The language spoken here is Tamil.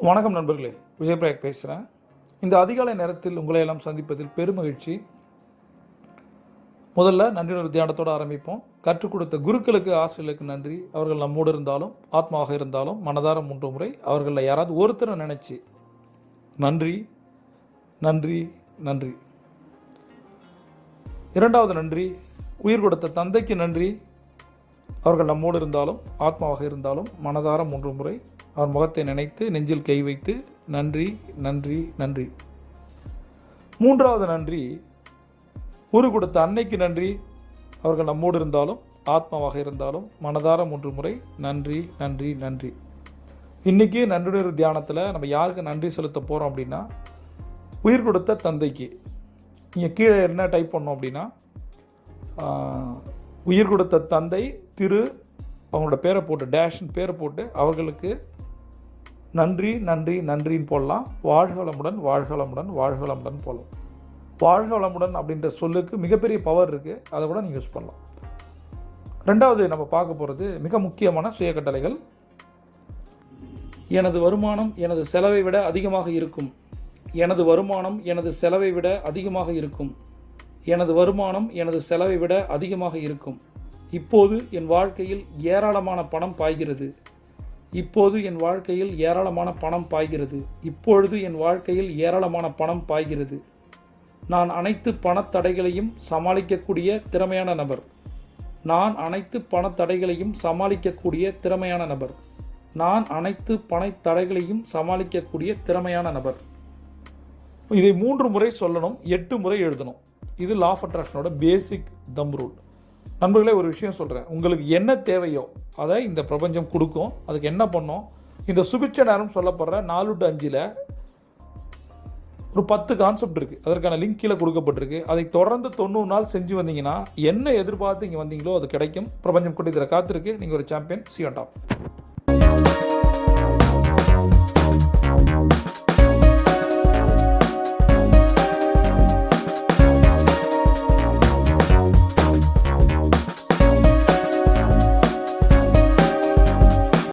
வணக்கம் நண்பர்களே, விஜயபிரயாக் பேசுகிறேன். இந்த அதிகாலை நேரத்தில் உங்களை எல்லாம் சந்திப்பதில் பெருமகிழ்ச்சி. முதல்ல நன்றி தியானத்தோடு ஆரம்பிப்போம். கற்றுக் கொடுத்த குருக்களுக்கு, ஆசிரியர்களுக்கு நன்றி. அவர்கள் நம்மோடு இருந்தாலும், ஆத்மாவாக இருந்தாலும், மனதார 3 முறை அவர்களில் யாராவது ஒருத்தரை நினச்சி நன்றி நன்றி நன்றி. இரண்டாவது நன்றி, உயிர் கொடுத்த தந்தைக்கு நன்றி. அவர்கள் நம்மோடு இருந்தாலும், ஆத்மாவாக இருந்தாலும், மனதார 3 முறை அவர் முகத்தை நினைத்து நெஞ்சில் கை வைத்து நன்றி நன்றி நன்றி. மூன்றாவது நன்றி, உரு கொடுத்த அன்னைக்கு நன்றி. அவர்கள் நம்மோடு இருந்தாலும், ஆத்மாவாக இருந்தாலும், மனதார 3 முறை நன்றி நன்றி நன்றி. இன்றைக்கி நன்றியுணர்வு தியானத்தில் நம்ம யாருக்கு நன்றி செலுத்த போகிறோம் அப்படின்னா, உயிர் கொடுத்த தந்தைக்கு. நீங்கள் கீழே என்ன டைப் பண்ணோம் அப்படின்னா, உயிர் கொடுத்த தந்தை திரு, அவங்களோட பேரை போட்டு டேஷன் பேரை போட்டு அவர்களுக்கு நன்றி நன்றி நன்றின்னு போடலாம். வாழ்க வளமுடன் வாழ்க வளமுடன் வாழ்க வளமுடன் போடலாம். வாழ்க வளமுடன் அப்படின்ற சொல்லுக்கு மிகப்பெரிய பவர் இருக்குது, அதை கூட நீங்கள் யூஸ் பண்ணலாம். ரெண்டாவது நம்ம பார்க்க போகிறது மிக முக்கியமான சுய கட்டளைகள். எனது வருமானம் எனது செலவை விட அதிகமாக இருக்கும். எனது வருமானம் எனது செலவை விட அதிகமாக இருக்கும். எனது வருமானம் எனது செலவை விட அதிகமாக இருக்கும். இப்போது என் வாழ்க்கையில் ஏராளமான பணம் பாய்கிறது. இப்போது என் வாழ்க்கையில் ஏராளமான பணம் பாய்கிறது. இப்பொழுது என் வாழ்க்கையில் ஏராளமான பணம் பாய்கிறது. நான் அனைத்து பணத்தடைகளையும் சமாளிக்கக்கூடிய திறமையான நபர். நான் அனைத்து பணத்தடைகளையும் சமாளிக்கக்கூடிய திறமையான நபர். நான் அனைத்து பணத்தடைகளையும் சமாளிக்கக்கூடிய திறமையான நபர். இதை 3 முறை சொல்லணும், 8 முறை எழுதணும். இது law of அட்ராக்ஷனோட basic them rule. நண்பர்களே, ஒரு விஷயம் சொல்கிறேன். உங்களுக்கு என்ன தேவையோ அதை இந்த பிரபஞ்சம் கொடுக்கும். அதுக்கு என்ன பண்ணோம், இந்த சுபிட்ச நேரம் சொல்லப்படுற 4 to 5 ஒரு 10 கான்செப்ட் இருக்குது. அதற்கான லிங்க் கீழே கொடுக்கப்பட்டிருக்கு. அதை தொடர்ந்து 90 நாள் செஞ்சு வந்தீங்கன்னா என்ன எதிர்பார்த்து இங்கே வந்தீங்களோ அது கிடைக்கும். பிரபஞ்சம் கொண்டு தர காத்திருக்கு. நீங்கள் ஒரு சாம்பியன். C on top.